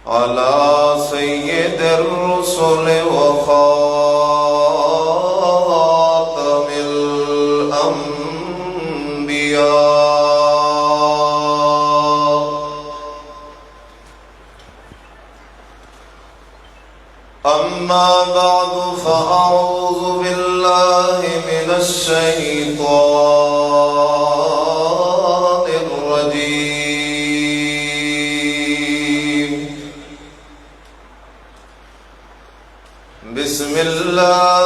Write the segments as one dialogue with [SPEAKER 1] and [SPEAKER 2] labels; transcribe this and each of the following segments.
[SPEAKER 1] على سيد الرسل وخاتم الأنبياء. أما بعد فأعوذ بالله من الشيطان الرجيم. بسم الله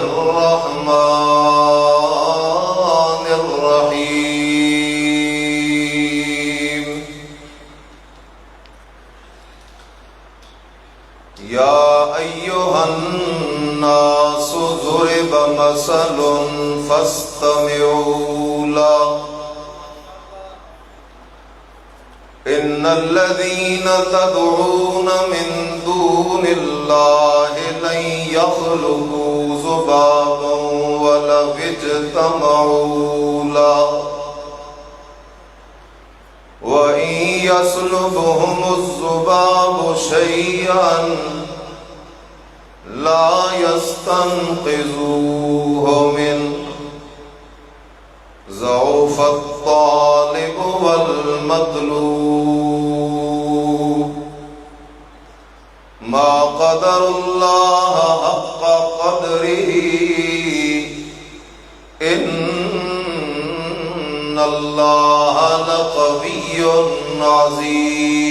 [SPEAKER 1] الرحمن الرحيم. يا أيها الناس ضرب مثل فاستمعوا له. إن الذين تدعون من دون الله لن يخلقوا ذبابا ولو اجتمعوا له وإن يسلبهم الذباب شيئا لا يستنقذوه منه. ضعف الطالب والمطلوب. ما قدر الله حق قدره. إن الله لقوي عزيز.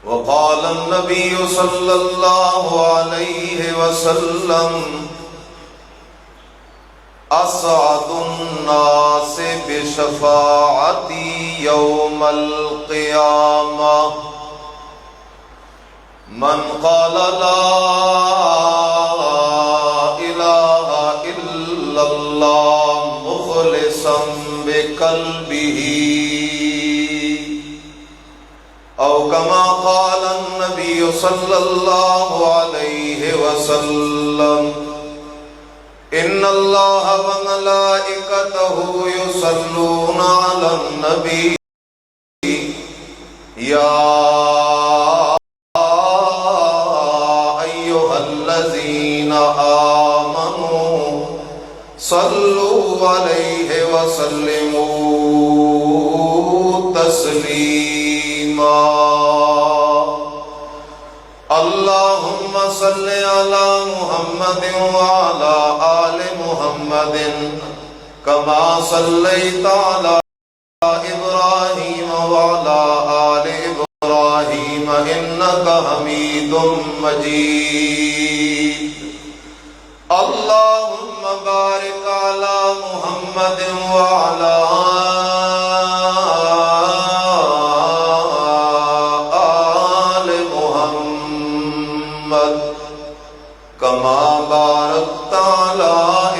[SPEAKER 1] وقال النبي صلى الله عليه وسلم: أسعد الناس بشفاعتي يوم القيامة من قال لا إله إلا الله مخلصا بقلبه، أو كما قال النبي صلى الله عليه وسلم: إن الله وملائكته يصلون على النبي يا أيها الذين آمنوا صلوا عليه وسلموا تسليما. اللهم صل على محمد وعلى آل محمد كما صليت على إبراهيم وعلى آل إبراهيم إنك حميد مجيد. اللهم بارك على محمد وعلى كما باركت على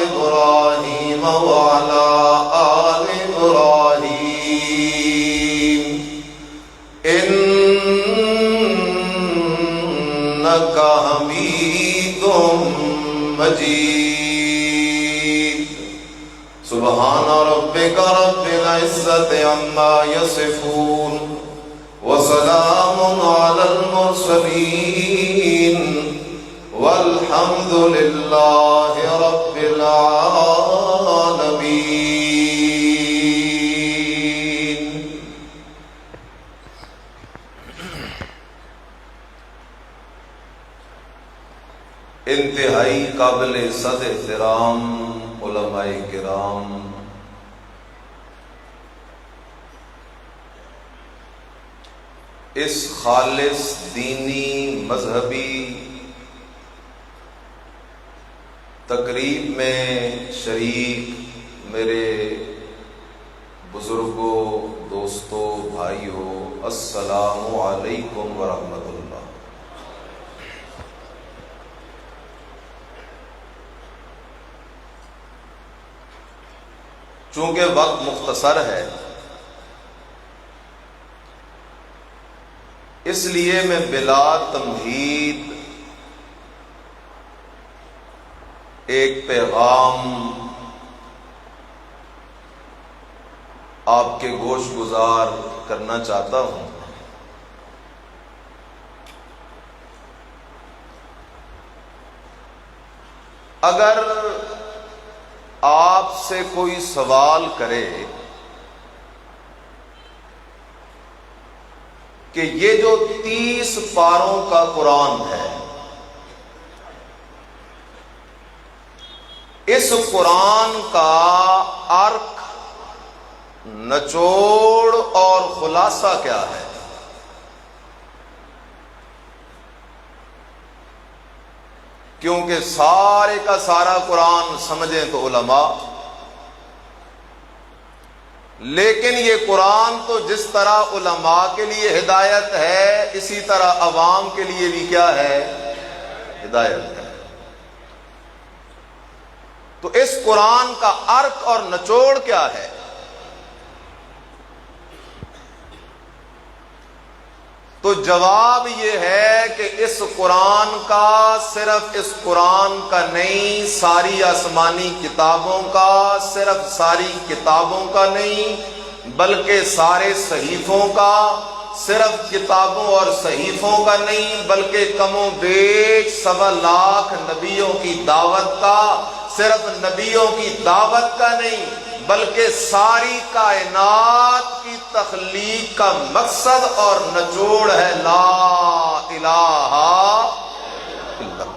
[SPEAKER 1] إبراهيم وعلى آل إبراهيم إنك حميد مجيد. سبحان ربك رب العزة عما يصفون وسلام على المرسلين والحمد لله رب العالمين. انتہائی قابل صد احترام علماء کرام، اس خالص دینی مذہبی تقریب میں شریک میرے بزرگوں، دوستوں، بھائیوں، السلام علیکم ورحمۃ اللہ۔ چونکہ وقت مختصر ہے اس لیے میں بلا تمہید ایک پیغام کے گوش گزار کرنا چاہتا ہوں۔ اگر آپ سے کوئی سوال کرے کہ یہ جو 30 پاروں کا قرآن ہے، اس قرآن کا ارک، نچوڑ اور خلاصہ کیا ہے؟ کیونکہ سارے کا سارا قرآن سمجھیں تو علماء، لیکن یہ قرآن تو جس طرح علماء کے لیے ہدایت ہے، اسی طرح عوام کے لیے بھی کیا ہے؟ ہدایت ہے۔ تو اس قرآن کا ارک اور نچوڑ کیا ہے؟ تو جواب یہ ہے کہ اس قرآن کا، صرف اس قرآن کا نہیں، ساری آسمانی کتابوں کا، صرف ساری کتابوں کا نہیں بلکہ سارے صحیفوں کا، صرف کتابوں اور صحیفوں کا نہیں بلکہ کم و بیش 1.25 لاکھ نبیوں کی دعوت کا، صرف نبیوں کی دعوت کا نہیں بلکہ ساری کائنات کی تخلیق کا مقصد اور نچوڑ ہے لا الہ الا اللہ۔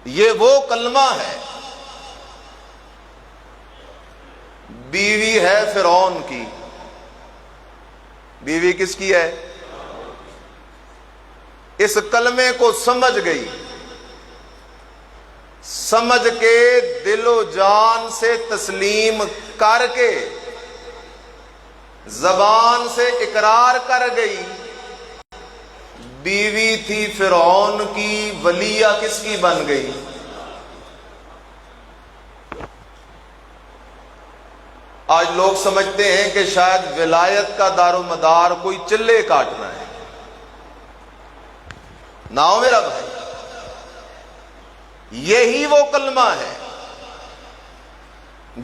[SPEAKER 1] یہ وہ کلمہ ہے، بیوی ہے فرعون کی۔ بیوی کس کی ہے؟ اس کلمے کو سمجھ گئی، سمجھ کے دل و جان سے تسلیم کر کے زبان سے اقرار کر گئی۔ بیوی تھی فرعون کی، ولیہ کس کی بن گئی؟ آج لوگ سمجھتے ہیں کہ شاید ولایت کا دار و مدار کوئی چلے کاٹنا ہے۔ نہ ہو میرا بھائی، یہی وہ کلمہ ہے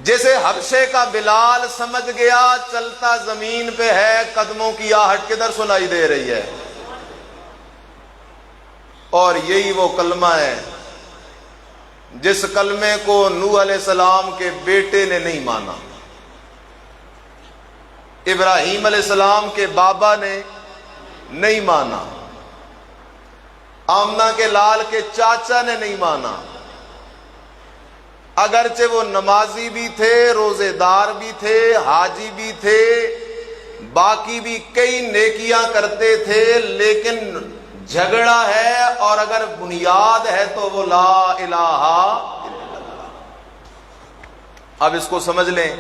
[SPEAKER 1] جسے حبشے کا بلال سمجھ گیا، چلتا زمین پہ ہے، قدموں کی آہٹ کدھر سنائی دے رہی ہے۔ اور یہی وہ کلمہ ہے جس کلمے کو نوح علیہ السلام کے بیٹے نے نہیں مانا، ابراہیم علیہ السلام کے بابا نے نہیں مانا، آمنہ کے لال کے چاچا نے نہیں مانا، اگرچہ وہ نمازی بھی تھے، روزے دار بھی تھے، حاجی بھی تھے، باقی بھی کئی نیکیاں کرتے تھے، لیکن جھگڑا ہے اور اگر بنیاد ہے تو وہ لا الہ الا اللہ۔ اب اس کو سمجھ لیں،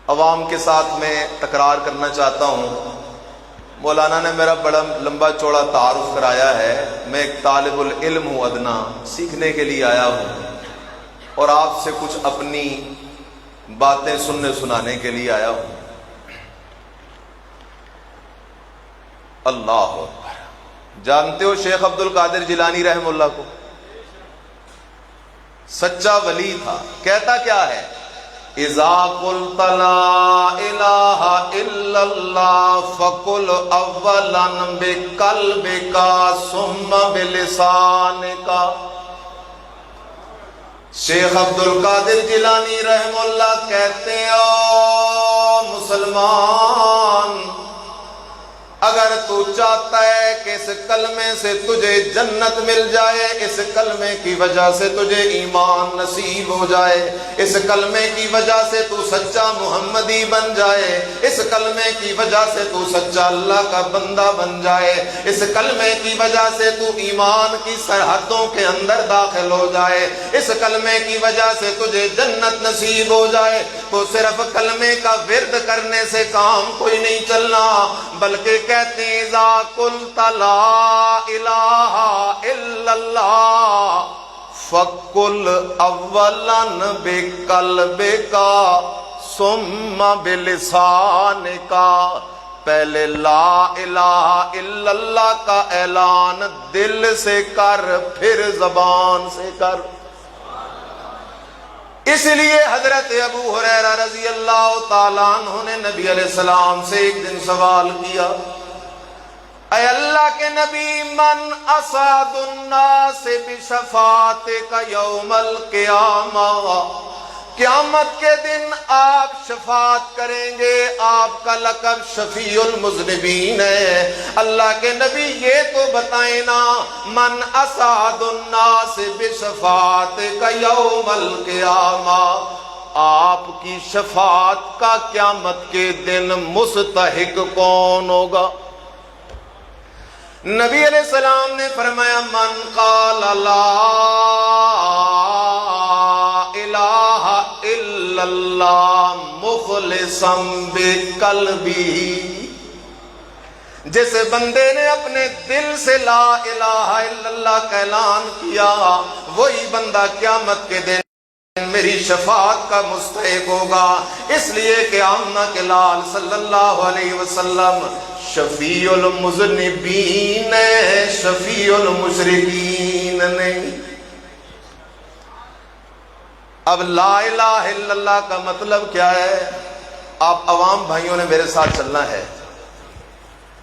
[SPEAKER 1] عوام کے ساتھ میں تکرار کرنا چاہتا ہوں۔ مولانا نے میرا بڑا لمبا چوڑا تعارف کرایا ہے، میں ایک طالب العلم ہوں، ادنا سیکھنے کے لیے آیا ہوں اور آپ سے کچھ اپنی باتیں سننے سنانے کے لیے آیا ہوں۔ اللہ اکبر۔ جانتے ہو شیخ عبد القادر جیلانی رحمہ اللہ کو؟ سچا ولی تھا۔ کہتا کیا ہے؟ اذا قلت لا الہ الا اللہ فقل اولا بقلبک ثم بلسانک۔ شیخ عبد القادر جیلانی رحمہ اللہ کہتے ہیں، او مسلمان، اگر تو چاہتا ہے کہ اس کلمے سے تجھے جنت مل جائے، اس کلمے کی وجہ سے تجھے ایمان نصیب ہو جائے، اس کلمے کی وجہ سے تو سچا محمدی بن جائے، اس کلمے کی وجہ سے تو سچا اللہ کا بندہ بن جائے، اس کلمے کی وجہ سے تو ایمان کی سرحدوں کے اندر داخل ہو جائے، اس کلمے کی وجہ سے تجھے جنت نصیب ہو جائے، تو صرف کلمے کا ورد کرنے سے کام کوئی نہیں چلنا، بلکہ کہتے ہیں اذا قلت لا الہ الا اللہ فقل اولا بقلبک ثم بلسانک۔ پہلے لا الہ الا اللہ کا اعلان دل سے کر، پھر زبان سے کر۔ اس لیے حضرت ابو ہریرہ رضی اللہ تعالیٰ عنہ نے نبی علیہ السلام سے ایک دن سوال کیا، اے اللہ کے نبی، من اسعد الناس بشفاعتک یوم القیامہ، قیامت کے دن آپ شفاعت کریں گے، آپ کا لقب شفیع المذنبین ہے، اللہ کے نبی یہ تو بتائیں نا، من اسعد الناس بشفاعتک یوم القیامہ، آپ کی شفاعت کا قیامت کے دن مستحق کون ہوگا؟ نبی علیہ السلام نے فرمایا، من قال لا الہ الا اللہ مخلصا بقلبہ، جس بندے نے اپنے دل سے لا الہ الا اللہ کا اعلان کیا، وہی بندہ قیامت کے دن میری شفاعت کا مستحق ہوگا، اس لیے کہ آمنہ کے لال صلی اللہ علیہ وسلم شفیع المذنبین ہے، شفیع المشرکین نہیں۔ اب لا الہ الا اللہ کا مطلب کیا ہے؟ آپ عوام بھائیوں نے میرے ساتھ چلنا ہے۔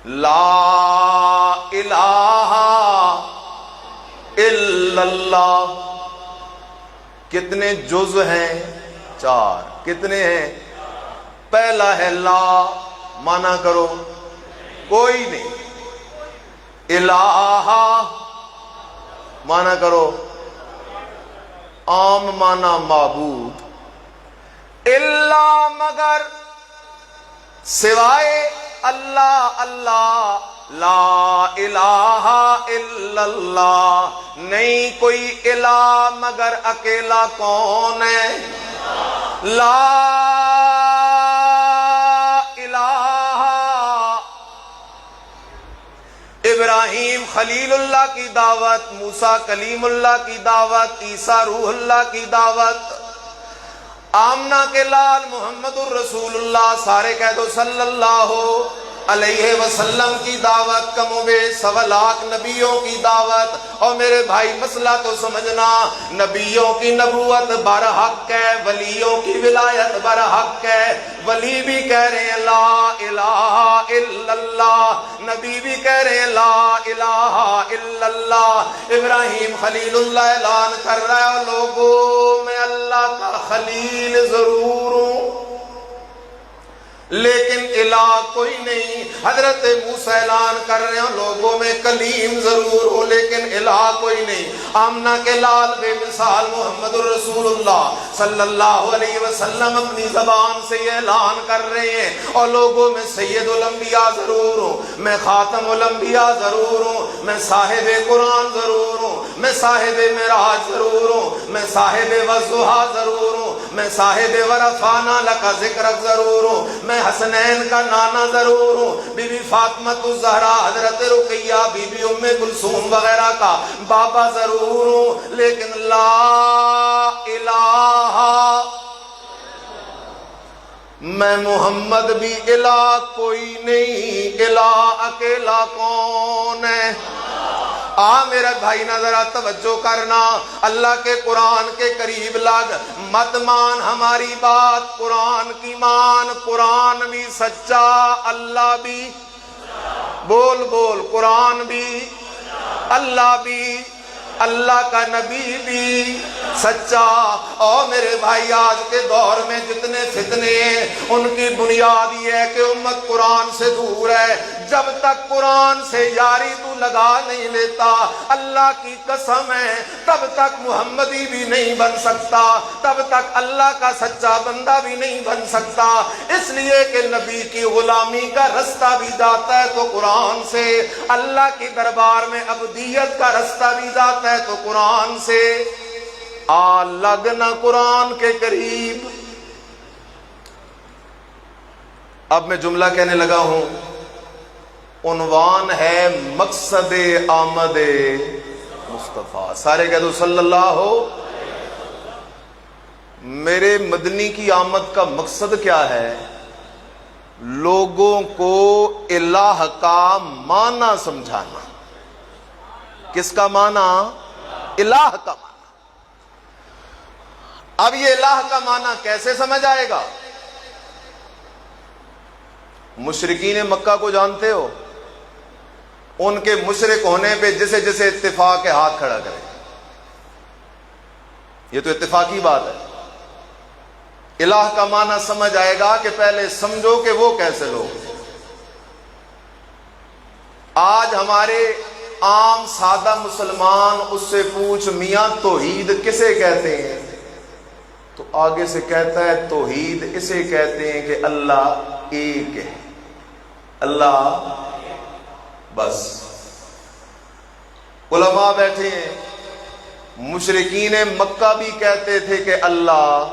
[SPEAKER 1] لا الہ الا اللہ کتنے جز ہیں؟ 4۔ کتنے ہیں؟ پہلا ہے لا، مانا کرو کوئی نہیں، الہ مانا کرو عام مانا معبود، الا مگر، سوائے اللہ، اللہ، لا الہ الا اللہ، نہیں کوئی الہ مگر اکیلا کون ہے؟ لا الہ۔ ابراہیم خلیل اللہ کی دعوت، موسیٰ کلیم اللہ کی دعوت، عیسیٰ روح اللہ کی دعوت، آمنہ کے لال محمد الرسول اللہ، سارے کہہ دو صلی اللہ علیہ وسلم کی دعوت، کم و بیش 1.25 لاکھ نبیوں کی دعوت۔ اور میرے بھائی مسئلہ تو سمجھنا، نبیوں کی نبوت برحق ہے، ولیوں کی ولایت برحق ہے، ولی بھی کہہ رہے ہیں لا الہ الا اللہ، نبی بھی کہہ رہے ہیں لا الہ الا اللہ۔ ابراہیم خلیل اللہ اعلان کر رہا ہے، لوگوں میں اللہ کا خلیل ضرور ہوں لیکن الہ کوئی نہیں۔ حضرت موسیٰ اعلان کر رہے ہیں، لوگوں میں کلیم ضرور ہو لیکن الہ کوئی نہیں۔ آمنہ کے لال بے مثال محمد الرسول اللہ صلی اللہ علیہ وسلم اپنی زبان سے یہ اعلان کر رہے ہیں، اور لوگوں میں سید الانبیاء ضرور ہوں، میں خاتم الانبیاء ضرور ہوں، میں صاحب قرآن ضرور ہوں، میں صاحب معراج ضرور ہوں، میں صاحب والضحیٰ ضرور ہوں، میں صاحب ورفعنا لک ذکرک ضرور ہوں، میں حسنین کا نانا ضرور ہوں، بی بی فاطمہ الزہرا، حضرت رقیہ، بی بی ام کلثوم وغیرہ کا بابا ضرور ہوں، لیکن لا الہ، میں محمد بھی الہ کوئی نہیں، الہ اکیلا کون ہے؟ میرے بھائی نہ ذرا توجہ کرنا، اللہ کے قرآن کے قریب لگ، مت مان ہماری بات، قرآن کی مان، قرآن بھی سچا، اللہ بھی، بول بول، قرآن بھی، اللہ بھی، اللہ کا نبی بھی سچا۔ اور میرے بھائی آج کے دور میں جتنے فتنے ہیں ان کی بنیاد یہ ہے کہ امت قرآن سے دور ہے۔ جب تک قرآن سے یاری تو لگا نہیں لیتا، اللہ کی قسم ہے، تب تک محمدی بھی نہیں بن سکتا، تب تک اللہ کا سچا بندہ بھی نہیں بن سکتا۔ اس لیے کہ نبی کی غلامی کا رستہ بھی جاتا ہے تو قرآن سے، اللہ کی دربار میں عبدیت کا رستہ بھی جاتا ہے تو قرآن سے۔ لگنا قرآن کے قریب۔ اب میں جملہ کہنے لگا ہوں، عنوان ہے مقصد آمد مصطفیٰ، سارے کہہ دو صلی اللہ ہو۔ میرے مدنی کی آمد کا مقصد کیا ہے؟ لوگوں کو الہ کا معنی سمجھانا۔ کس کا معنی؟ الہ کا معنی۔ اب یہ الہ کا معنی کیسے سمجھ آئے گا؟ مشرکین مکہ کو جانتے ہو؟ ان کے مشرک ہونے پہ جسے جسے اتفاق کے ہاتھ کھڑا کرے، یہ تو اتفاقی بات ہے۔ الہ کا معنی سمجھ آئے گا کہ پہلے سمجھو کہ وہ کیسے لوگ۔ آج ہمارے عام سادہ مسلمان اس سے پوچھ میاں توحید کسے کہتے ہیں، تو آگے سے کہتا ہے توحید اسے کہتے ہیں کہ اللہ ایک ہے، اللہ بس۔ علماء بیٹھے ہیں، مشرکین مکہ بھی کہتے تھے کہ اللہ،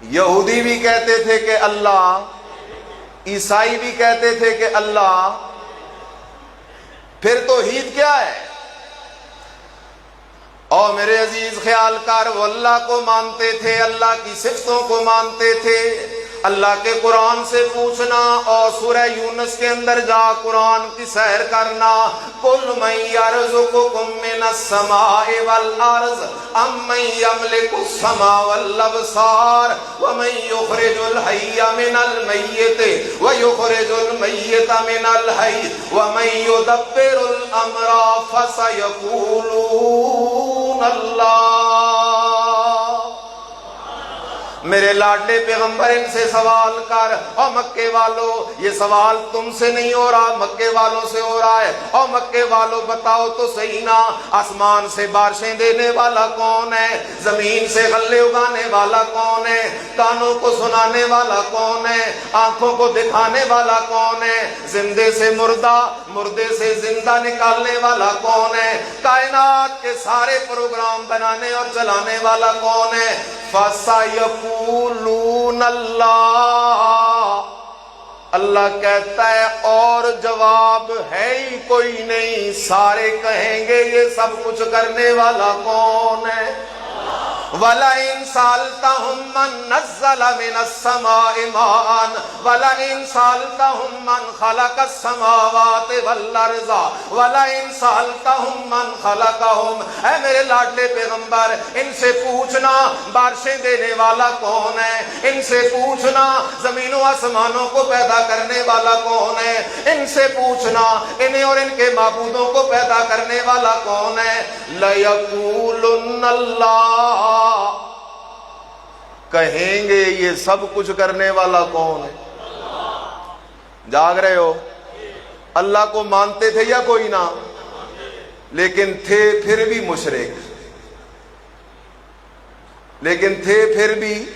[SPEAKER 1] یہودی بھی کہتے تھے کہ اللہ، عیسائی بھی کہتے تھے کہ اللہ۔ پھر توحید کیا ہے؟ اور میرے عزیز خیال کار، وہ اللہ کو مانتے تھے، اللہ کی صفتوں کو مانتے تھے۔ اللہ کے قرآن سے پوچھنا اور سورہ یونس کے اندر جا قرآن کی سیر کرنا، قُلْ مَن يَرْزُقُكُم مِّنَ السَّمَاءِ وَالْأَرْضِ أَمَّن يَمْلِكُ السَّمْعَ وَالْأَبْصَارَ وَمَن يُخْرِجُ الْحَيَّ مِنَ الْمَيِّتِ وَيُخْرِجُ الْمَيِّتَ مِنَ الْحَيِّ وَمَن يُدَبِّرُ الْأَمْرَ فَسَيَقُولُونَ اللَّهُ۔ میرے لاڈلے پیغمبر ان سے سوال کر، اور مکے والوں یہ سوال تم سے نہیں ہو رہا، مکے والوں سے ہو رہا ہے۔ اور مکے والوں بتاؤ تو صحیح نا، آسمان سے بارشیں دینے والا کون ہے؟ زمین سے غلے اگانے والا کون ہے؟ کانوں کو سنانے والا کون ہے؟ آنکھوں کو دکھانے والا کون ہے؟ زندے سے مردہ، مردے سے زندہ نکالنے والا کون ہے؟ کائنات کے سارے پروگرام بنانے اور چلانے والا کون ہے؟ فَسَيَقُولُونَ اللَّهُ۔ اللہ کہتا ہے اور جواب ہے ہی کوئی نہیں، سارے کہیں گے یہ سب کچھ کرنے والا کون ہے؟ وَلَئِن سَأَلْتَهُم مَّن نَّزَّلَ مِنَ السَّمَاءِ مَاءً وَلَئِن سَأَلْتَهُم مَّن خَلَقَ السَّمَاوَاتِ وَالْأَرْضَ وَلَئِن سَأَلْتَهُم مَّن خَلَقَهُم۔ اے میرے لاڈلے پیغمبر، ان سے پوچھنا بارشیں دینے والا کون ہے، ان سے پوچھنا زمین و آسمانوں کو پیدا کرنے والا کون ہے، ان سے پوچھنا انہیں اور ان کے معبودوں کو پیدا کرنے والا کون ہے۔ لَيَقُولُنَّ اللَّهُ۔ کہیں گے یہ سب کچھ کرنے والا کون ہے؟ جاگ رہے ہو؟ اللہ کو مانتے تھے یا کوئی نہ؟ لیکن تھے پھر بھی مشرک، لیکن تھے پھر بھی،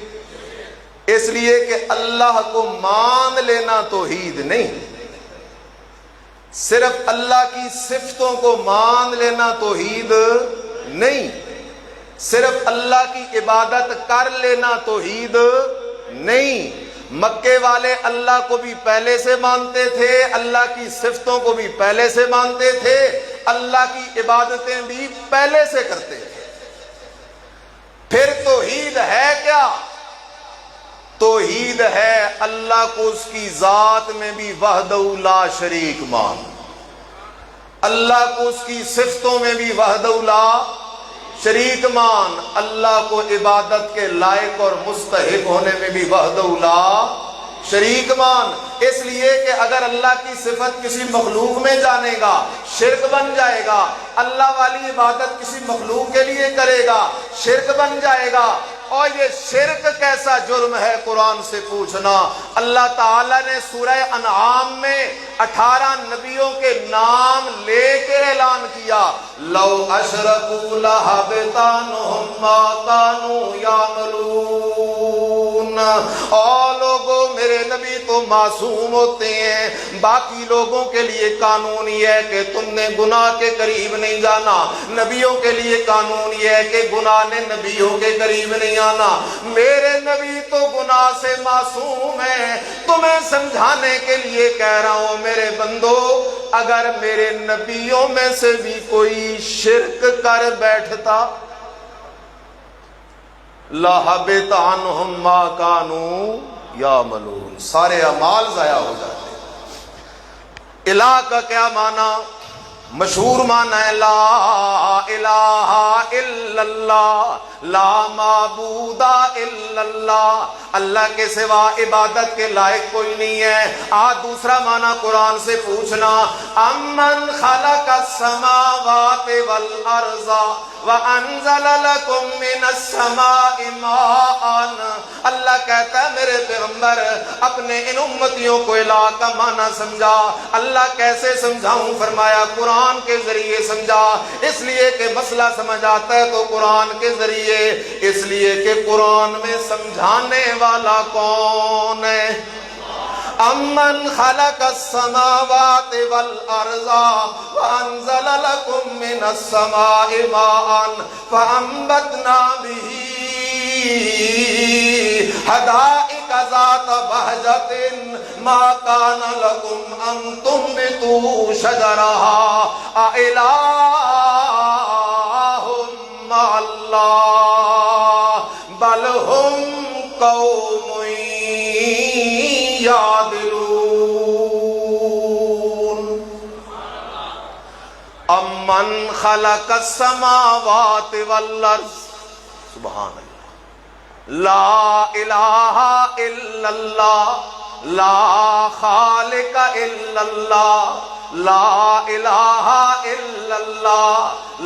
[SPEAKER 1] اس لیے کہ اللہ کو مان لینا توحید نہیں، صرف اللہ کی صفتوں کو مان لینا توحید نہیں، صرف اللہ کی عبادت کر لینا توحید نہیں۔ مکے والے اللہ کو بھی پہلے سے مانتے تھے، اللہ کی صفتوں کو بھی پہلے سے مانتے تھے، اللہ کی عبادتیں بھی پہلے سے کرتے تھے۔ پھر توحید ہے کیا؟ توحید ہے اللہ کو اس کی ذات میں بھی وحدہ لا شریک مان، اللہ کو اس کی صفتوں میں بھی وحدہ لا شریک مان، اللہ کو عبادت کے لائق اور مستحق ہونے میں بھی وحدہ لا شریک مان۔ اس لیے کہ اگر اللہ کی صفت کسی مخلوق میں جانے گا شرک بن جائے گا، اللہ والی عبادت کسی مخلوق کے لیے کرے گا شرک بن جائے گا۔ اور یہ شرک کیسا جرم ہے قرآن سے پوچھنا۔ اللہ تعالیٰ نے سورہ انعام میں 18 نبیوں کے نام لے کے اعلان کیا، لو اشرکوا لحبط عنہم ما کانوا یعملون۔ اور لوگوں میرے نبی تو معصوم ہوتے ہیں، باقی لوگوں کے لیے قانون یہ ہے کہ تم نے گناہ کے قریب نہیں جانا، نبیوں کے لیے قانون یہ ہے کہ گناہ نے نبیوں کے قریب نہیں آنا۔ میرے نبی تو گناہ سے معصوم ہیں، تمہیں سمجھانے کے لیے کہہ رہا ہوں میرے بندو، اگر میرے نبیوں میں سے بھی کوئی شرک کر بیٹھتا لَحَبِطَ عَنْهُمْ مَا كَانُوا يَعْمَلُونَ، سارے اعمال ضائع ہو جاتے۔ الہ کا کیا معنی؟ مشہور معنی ہے لا الہ الا اللہ، لا معبود الا اللہ، اللہ کے سوا عبادت کے لائق کوئی نہیں ہے۔ آج دوسرا معنی قرآن سے پوچھنا، امن خلق السماوات والارض وانزل لکم من السماء ماء، اللہ کہتا ہے میرے پیغمبر اپنے ان امتیوں کو الہ کا معنی سمجھا۔ اللہ کیسے سمجھاؤں؟ فرمایا قرآن کے ذریعے سمجھا، اس لیے کہ مسئلہ سمجھ آتا ہے تو قرآن کے ذریعے، اس لیے کہ قرآن میں سمجھانے والا کون ہے؟ امن خلق السماوات والارض وانزل لكم من السماء ماء فانبتنا به حدائق ذات بهجة ما كان لكم ان تنبتوا شجرها أإله مع الله بل هم قوم امن خلق السماوات والارض، سبحان اللہ، لا الہ الا اللہ، لا خالق الا اللہ، لا الہ الا اللہ،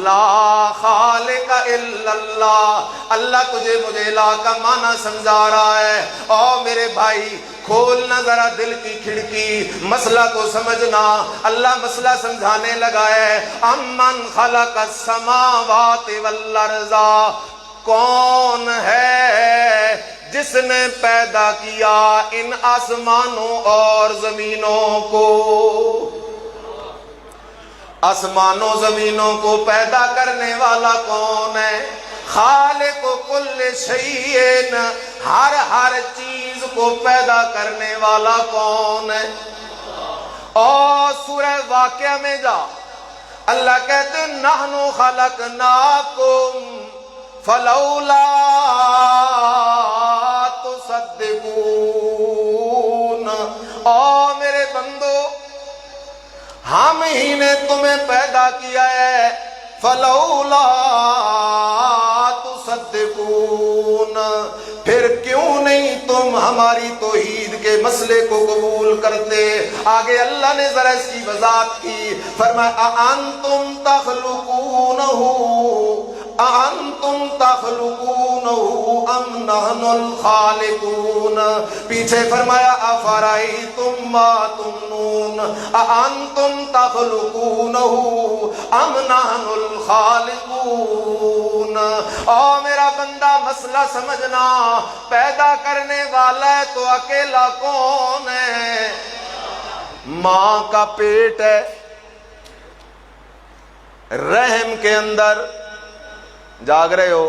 [SPEAKER 1] لا خالق الا اللہ۔ اللہ تجھے مجھے الہ کا معنی سمجھا رہا ہے۔ اور میرے بھائی کھولنا ذرا دل کی کھڑکی، مسئلہ کو سمجھنا۔ اللہ مسئلہ سمجھانے لگا ہے، امن خلق السماوات والارض، کون ہے جس نے پیدا کیا ان آسمانوں اور زمینوں کو؟ آسمانوں زمینوں کو پیدا کرنے والا کون ہے؟ خالق کل شیء، ہر چیز کو پیدا کرنے والا کون ہے؟ اور سورہ واقعہ میں جا، اللہ کہتے ہیں نحن خلقناکم فلولا تصدقون، اور میرے بندو ہم ہی نے تمہیں پیدا کیا ہے، فلولا تصدقون، پھر کیوں نہیں تم ہماری توحید کے مسئلے کو قبول کرتے؟ آگے اللہ نے ذرا اس کی وضاحت کی، فرمایا اانتم تخلقونہ اانتم تخلقونہ ام نحن الخالقون، پیچھے فرمایا افرأیتم ما تمنون اانتم تخلقونہ ام نحن الخالقون۔ اور میرا بندہ مسئلہ سمجھنا، پیدا کرنے والا ہے تو اکیلا کون ہے؟ ماں کا پیٹ ہے، رحم کے اندر، جاگ رہے ہو؟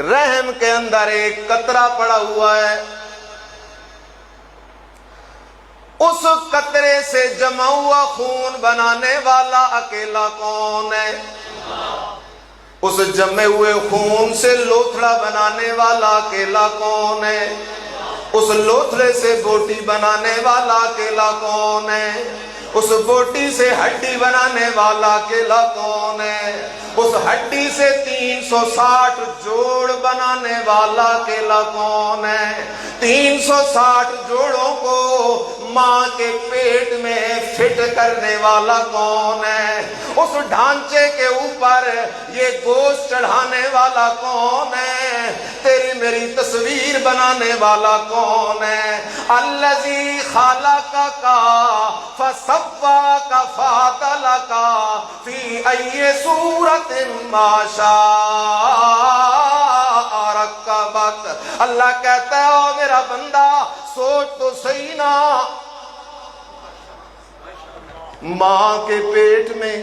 [SPEAKER 1] رحم کے اندر ایک قطرہ پڑا ہوا ہے، اس قطرے سے جمع ہوا خون بنانے والا اکیلا کون ہے؟ اس جمے ہوئے خون سے لوتھڑا بنانے والا اکیلا کون ہے؟ اس لوتھڑے سے بوٹی بنانے والا اکیلا کون ہے؟ اس بوٹی سے ہڈی بنانے والا اکیلا کون ہے؟ اس ہڈی سے 360 جوڑ بنانے والا اکیلا کون ہے؟ 360 جوڑوں کو ماں کے پیٹ میں فٹ کرنے والا کون ہے؟ اس ڈھانچے کے اوپر یہ گوشت چڑھانے والا کون ہے؟ تیری میری تصویر بنانے والا کون ہے؟ الذی خلقک فسواک فعدلک فی ای صورت ما شاء رکبک۔ اللہ کہتا ہے او میرا بندہ سوچ تو صحیح نا، ماں کے پیٹ میں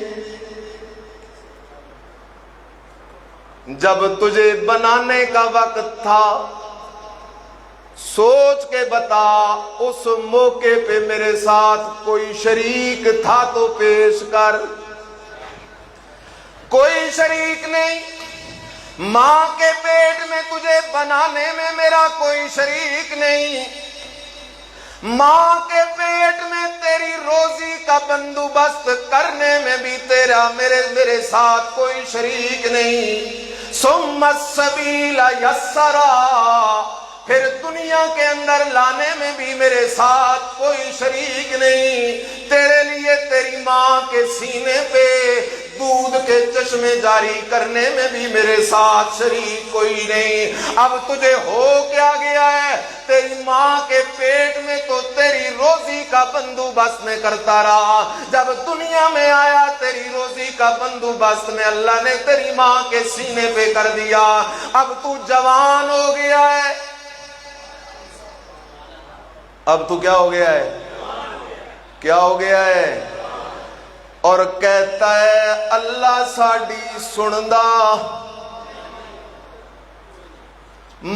[SPEAKER 1] جب تجھے بنانے کا وقت تھا، سوچ کے بتا اس موقع پہ میرے ساتھ کوئی شریک تھا تو پیش کر۔ کوئی شریک نہیں، ماں کے پیٹ میں تجھے بنانے میں میرا کوئی شریک نہیں، ماں کے پیٹ میں تیری روزی کا بندوبست کرنے میں بھی تیرا میرے ساتھ کوئی شریک نہیں۔ ثم السبیل یسرا، پھر دنیا کے اندر لانے میں بھی میرے ساتھ کوئی شریک نہیں۔ تیرے لیے تیری ماں کے سینے پہ دودھ کے چشمے جاری کرنے میں بھی میرے ساتھ شریک کوئی نہیں۔ اب تجھے ہو کیا گیا ہے؟ تیری ماں کے پیٹ میں تو تیری روزی کا بندوبست میں کرتا رہا، جب دنیا میں آیا تیری روزی کا بندوبست میں اللہ نے تیری ماں کے سینے پہ کر دیا۔ اب تو جوان ہو گیا ہے، اب تو کیا ہو گیا ہے؟ کیا ہو گیا ہے؟ اور کہتا ہے اللہ ساڈی سندا۔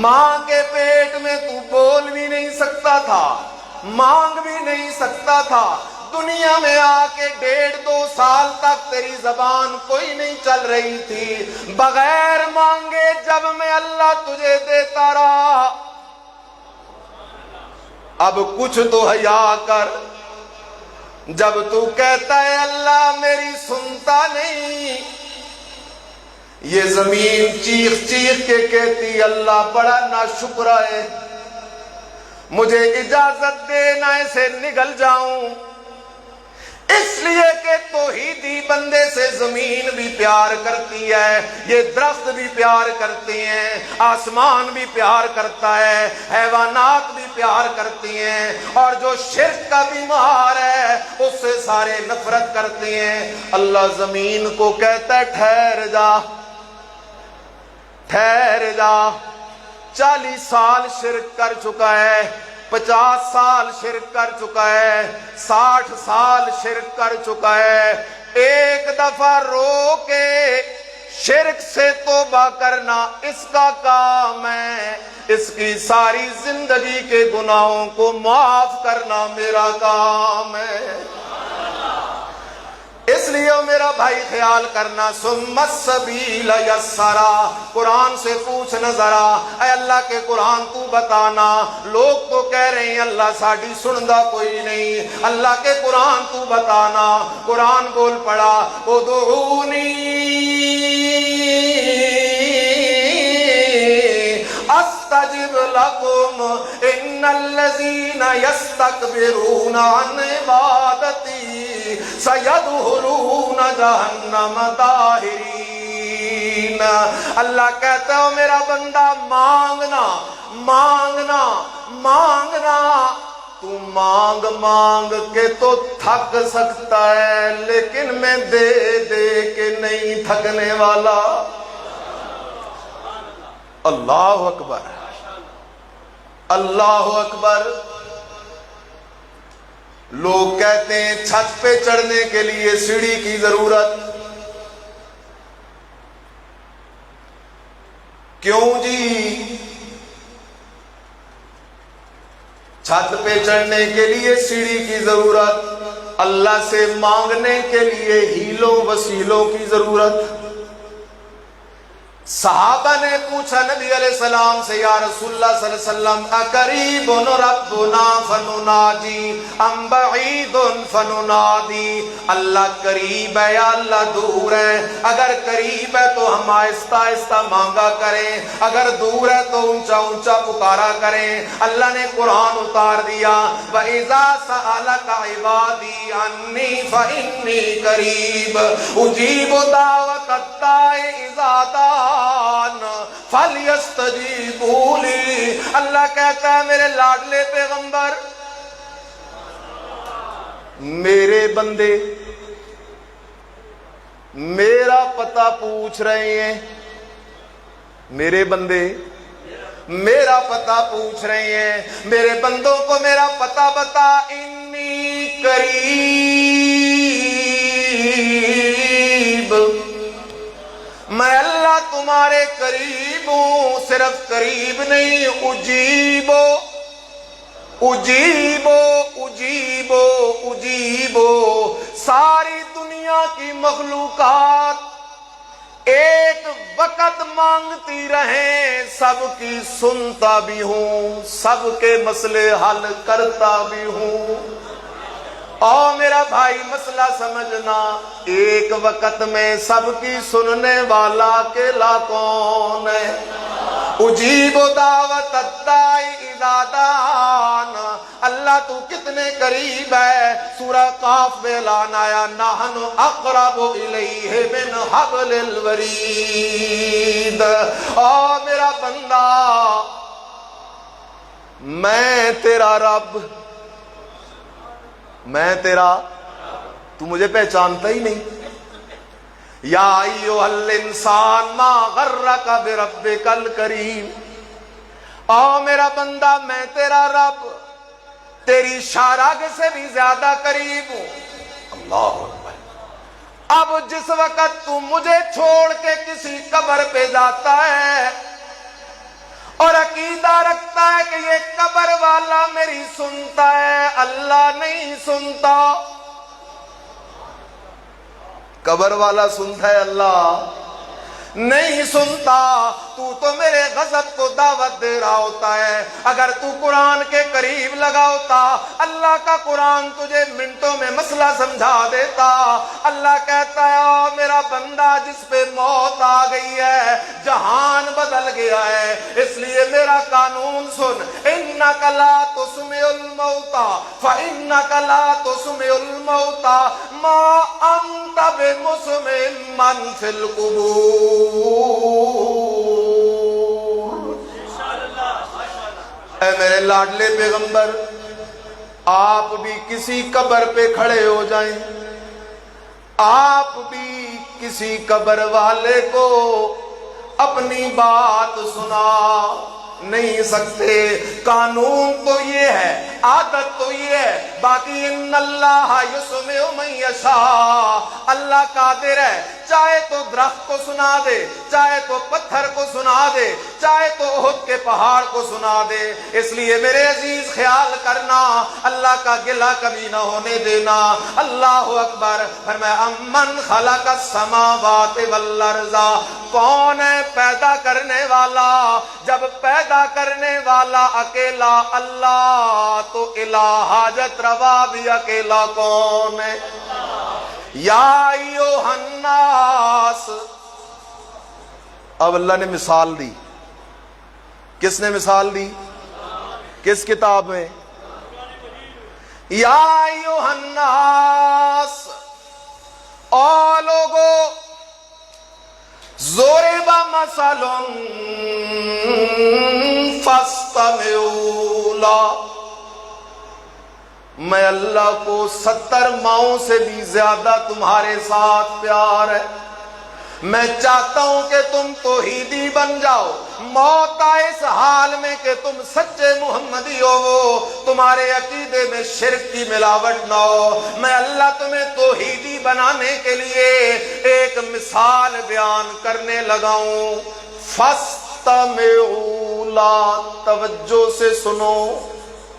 [SPEAKER 1] ماں کے پیٹ میں تو بول بھی نہیں سکتا تھا، مانگ بھی نہیں سکتا تھا، دنیا میں آ کے 1.5-2 سال تک تیری زبان کوئی نہیں چل رہی تھی، بغیر مانگے جب میں اللہ تجھے دیتا رہا۔ اب کچھ تو حیا کر، جب تو کہتا ہے اللہ میری سنتا نہیں، یہ زمین چیخ چیخ کے کہتی اللہ بڑا ناشکر ہے، مجھے اجازت دے نہ اسے نگل جاؤں۔ اس لیے کہ توحیدی بندے سے زمین بھی پیار کرتی ہے، یہ درخت بھی پیار کرتے ہیں، آسمان بھی پیار کرتا ہے، حیوانات بھی پیار کرتی ہیں، اور جو شرک کا بیمار ہے اس سے سارے نفرت کرتے ہیں۔ اللہ زمین کو کہتا ہے ٹھہر جا، ٹھہر جا، 40 سال شرک کر چکا ہے، 50 سال شرک کر چکا ہے، 60 سال شرک کر چکا ہے، ایک دفعہ رو کے شرک سے توبہ کرنا اس کا کام ہے، اس کی ساری زندگی کے گناہوں کو معاف کرنا میرا کام ہے۔ اس لیے میرا بھائی خیال کرنا، ثم السبیل یسرا، قرآن سے پوچھنا ذرا، اے اللہ کے قرآن تو بتانا، لوگ تو کہہ رہے ہیں اللہ ساڈی سندا کوئی نہیں، اللہ کے قرآن تو بتانا۔ قرآن بول پڑا ادعونی استجب لکم ان الذین یستکبرون عن عبادتی سیدخلون جہنم داخرین۔ اللہ کہتا ہے میرا بندہ مانگنا مانگنا مانگنا، تو مانگ مانگ کے تو تھک سکتا ہے، لیکن میں دے دے کے نہیں تھکنے والا۔ اللہ اکبر، اللہ اکبر۔ لوگ کہتے ہیں چھت پہ چڑھنے کے لیے سیڑھی کی ضرورت، کیوں جی؟ چھت پہ چڑھنے کے لیے سیڑھی کی ضرورت، اللہ سے مانگنے کے لیے ہیلوں وسیلوں کی ضرورت۔ صحابہ نے پوچھا نبی علیہ السلام سے، یا رسول اللہ صلی اللہ علیہ وسلم اقریب ربنا فنناجی ام بعید فننادی؟ اللہ قریب ہے یا اللہ دور ہے؟ اگر قریب ہے تو ہم آہستہ آہستہ مانگا کریں، اگر دور ہے تو اونچا اونچا پکارا کریں۔ اللہ نے قرآن اتار دیا، وَإِذَا سَأَلَكَ عِبَادِي عَنِّي فَإِنِّي قَرِيبٌ أُجِيبُ دَعْوَةَ الدَّاعِ إِذَا دَعَانِ فَلْيَسْتَجِيبُوا لِي۔ اللہ کہتا ہے میرے لاڈلے پیغمبر، میرے بندے میرا پتہ پوچھ رہے ہیں، میرے بندے میرا پتہ پوچھ رہے ہیں، میرے بندوں کو میرا پتہ بتا۔ انی قریب، میں اللہ تمہارے قریب ہوں، صرف قریب نہیں، اجیبو اجیبو اجیبو اجیبو۔ ساری دنیا کی مخلوقات ایک وقت مانگتی رہیں، سب کی سنتا بھی ہوں، سب کے مسئلے حل کرتا بھی ہوں۔ اور میرا بھائی مسئلہ سمجھنا، ایک وقت میں سب کی سننے والا اکیلا کون ہے؟ اجیب دعوت الداعی اذا دعان، اللہ تو کتنے قریب ہے۔ سورہ قاف میں اعلان آیا، نحن اقرب الیہ من حبل الورید۔ اور میرا بندہ، میں تیرا رب، میں تیرا، تو مجھے پہچانتا ہی نہیں۔ یا ایھا الانسان ما غرک بربک الکریم، او میرا بندہ میں تیرا رب تیری شارگ سے بھی زیادہ قریب ہوں۔ اللہ اکبر۔ اب جس وقت تو مجھے چھوڑ کے کسی قبر پہ جاتا ہے اور عقیدہ رکھتا ہے کہ یہ قبر والا میری سنتا ہے، اللہ نہیں سنتا۔ قبر والا سنتا ہے، اللہ نہیں سنتا۔ تو میرے غضب کو دعوت دے رہا ہوتا ہے۔ اگر تو قرآن کے قریب لگا ہوتا، اللہ کا قرآن تجھے منٹوں میں مسئلہ سمجھا دیتا۔ اللہ کہتا ہے میرا بندہ جس پہ موت آ گئی ہے، جہان بدل گیا ہے، اس لیے میرا قانون سن۔ انک لا تسمع الموتى فانک لا تسمع الموتى ما انت بمسمع من فی القبور۔ اے میرے لاڈلے پیغمبر، آپ بھی کسی قبر پہ کھڑے ہو جائیں، آپ بھی کسی قبر والے کو اپنی بات سنا نہیں سکتے۔ قانون تو یہ ہے، عادت تو یہ ہے، باقی ان اللہ یسمع من یشاء، اللہ قادر ہے، چاہے تو درخت کو سنا دے، چاہے تو پتھر کو سنا دے، چاہے تو احد کے پہاڑ کو سنا دے۔ اس لیے میرے عزیز خیال کرنا، اللہ کا گلہ کبھی نہ ہونے دینا۔ اللہ اکبر۔ فرمایا امن خلق السماوات والارض، کون ہے پیدا کرنے والا؟ جب پیدا کرنے والا اکیلا اللہ، تو الہ حاجت روا بھی اکیلا کون ہے؟ یا ایھا الناس۔ اب اللہ نے مثال دی، کس نے مثال دی؟ کس کتاب میں؟ یا ایھا الناس، او لوگو، ضرب مثل فاستمعوا لہ۔ میں اللہ کو 70 ماؤں سے بھی زیادہ تمہارے ساتھ پیار ہے۔ میں چاہتا ہوں کہ تم توحیدی بن جاؤ، موت آئے اس حال میں کہ تم سچے محمدی ہو، تمہارے عقیدے میں شرک کی ملاوٹ نہ ہو۔ میں اللہ تمہیں توحیدی بنانے کے لیے ایک مثال بیان کرنے لگا ہوں۔ فاستمعوا لہ، توجہ سے سنو،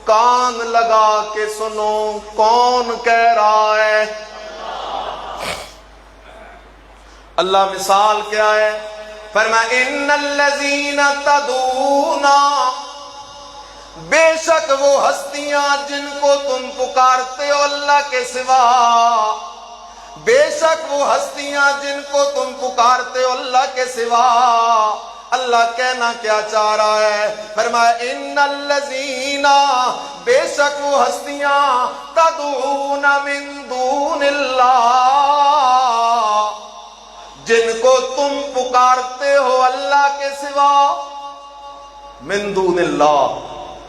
[SPEAKER 1] کان لگا کے سنو، کون کہہ رہا ہے؟ اللہ مثال کیا ہے؟ فرمایا ان الذین تدعون، بے شک وہ ہستیاں جن کو تم پکارتے ہو اللہ کے سوا، بے شک وہ ہستیاں جن کو تم پکارتے ہو اللہ کے سوا۔ اللہ کہنا کیا چاہ رہا ہے؟ فرمایا ان الذین، بے شک وہ ہستیاں، تدعون من دون اللہ، جن کو تم پکارتے ہو اللہ کے سوا۔ من دون اللہ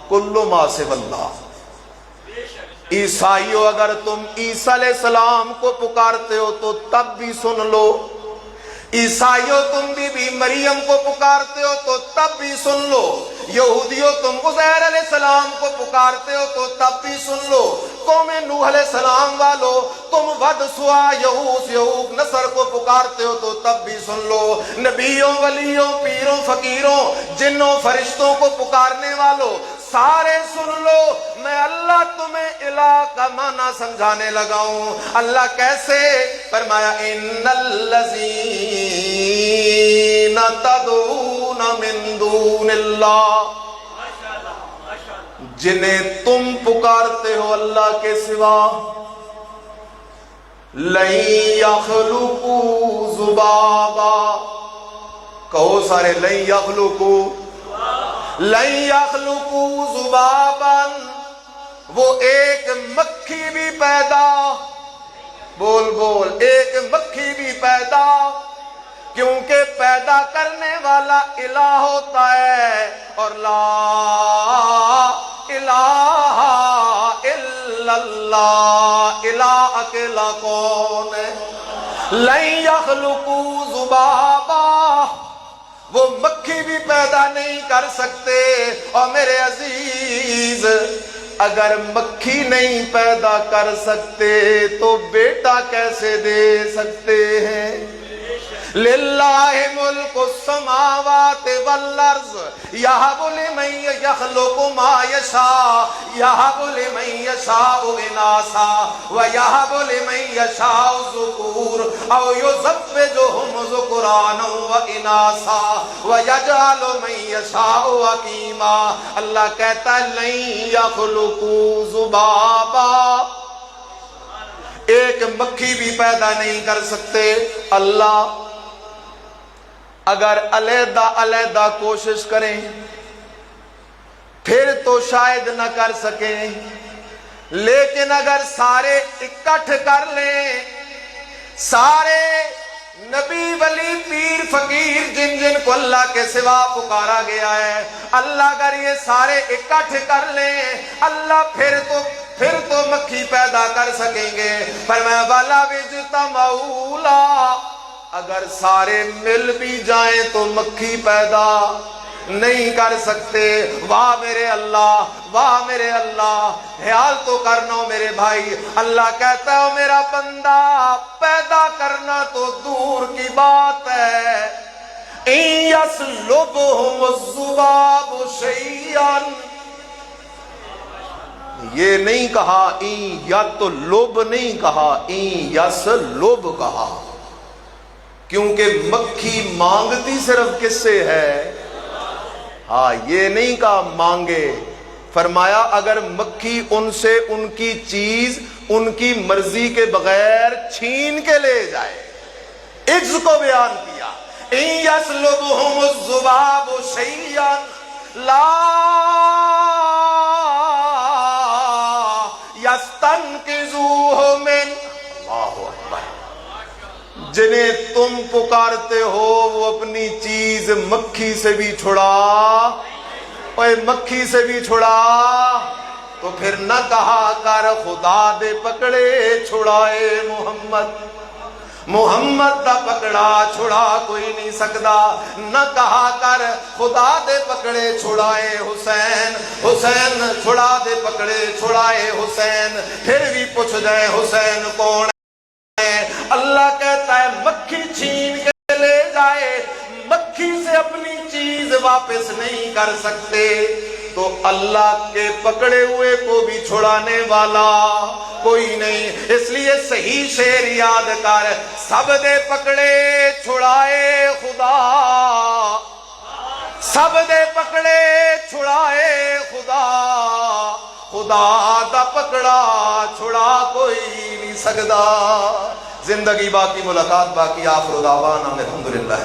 [SPEAKER 1] کل ما سوی اللہ۔ عیسائیوں، اگر تم عیسیٰ علیہ السلام کو پکارتے ہو تو تب بھی سن لو، عیسائیوں تم بھی مریم کو پکارتے ہو تو تب بھی سن لو، یہودیوں تم عزیر علیہ السلام کو پکارتے ہو تو تب بھی سن لو، قوم نوح علیہ السلام والو تم ود، سوا، یہوس، یعوق، نصر کو پکارتے ہو تو تب بھی سن لو، نبیوں، ولیوں، پیروں، فقیروں، جنوں، فرشتوں کو پکارنے والوں سارے سن لو۔ میں اللہ تمہیں الہ کا معنی سمجھانے لگا ہوں۔ اللہ کیسے؟ فرمایا ان الذین تدعون من دون اللہ، جنہیں تم پکارتے ہو اللہ کے سوا، لن یخلقوا ذبابا، کہو سارے لن یخلقوا ذبابا، وہ ایک مکھی بھی پیدا، بول بول، ایک مکھی بھی پیدا، کیونکہ پیدا کرنے والا الہ ہوتا ہے، اور لا الہ الا اللہ، الہ اکیلا کون ہے؟ لن یخلقوا ذبابا، وہ مکھی بھی پیدا نہیں کر سکتے۔ اور میرے عزیز، اگر مکھی نہیں پیدا کر سکتے تو بیٹا کیسے دے سکتے ہیں؟ للہ ملک السماوات والارض یہب لمن یخلق ما یشاء، یہب لمن یشاء اناثا ویہب لمن یشاء الذکور او یزوجہم ذکرانا واناثا ویجعل من یشاء عقیما۔ اللہ کہتا ہے لن یخلقوا ذبابا، ایک مکھی بھی پیدا نہیں کر سکتے۔ اللہ اگر علیحدہ علیحدہ کوشش کریں پھر تو شاید نہ کر سکیں، لیکن اگر سارے اکٹھ کر لیں، سارے نبی ولی پیر فقیر جن جن کو اللہ کے سوا پکارا گیا ہے، اللہ اگر یہ سارے اکٹھ کر لیں، اللہ پھر تو مکھی پیدا کر سکیں گے۔ فرمایا والا وجتمعوا، اگر سارے مل بھی جائیں تو مکھی پیدا نہیں کر سکتے۔ واہ میرے اللہ، واہ میرے اللہ، خیال تو کرنا ہو میرے بھائی۔ اللہ کہتا ہے میرا بندہ، پیدا کرنا تو دور کی بات ہے، ان یسلبہم الذباب شیئا، یہ نہیں کہا این یطلب، نہیں کہا این یسلب کہا، کیونکہ مکھی مانگتی صرف کس سے ہے؟ ہاں، یہ نہیں کہا مانگے، فرمایا اگر مکھی ان سے ان کی چیز ان کی مرضی کے بغیر چھین کے لے جائے، عجز کو بیان کیا، ان یسلبہم الذباب شیئا لا یستنقذوہ من، اللہ اکبر، جنہیں تم پکارتے ہو وہ اپنی چیز مکھی سے بھی چھڑا، اوے مکھی سے بھی چھڑا، تو پھر نہ کہا کر خدا دے پکڑے چھڑائے محمد، محمد دا پکڑا چھڑا کوئی نہیں سکتا، نہ کہا کر خدا دے پکڑے چھڑائے حسین، حسین چھڑا دے پکڑے چھڑائے حسین، پھر بھی پوچھ جائے حسین کون ہے؟ اللہ کہتا ہے مکھی چھین کے لے جائے، مکھی سے اپنی چیز واپس نہیں کر سکتے، تو اللہ کے پکڑے ہوئے کو بھی چھڑانے والا کوئی نہیں۔ اس لیے صحیح شعر یاد کر، سب دے پکڑے چھڑائے خدا، سب دے پکڑے چھڑائے خدا، خدا دا پکڑا چھڑا کوئی نہیں سکتا۔ زندگی باقی، ملاقات باقی، آخر دعوانا الحمدللہ۔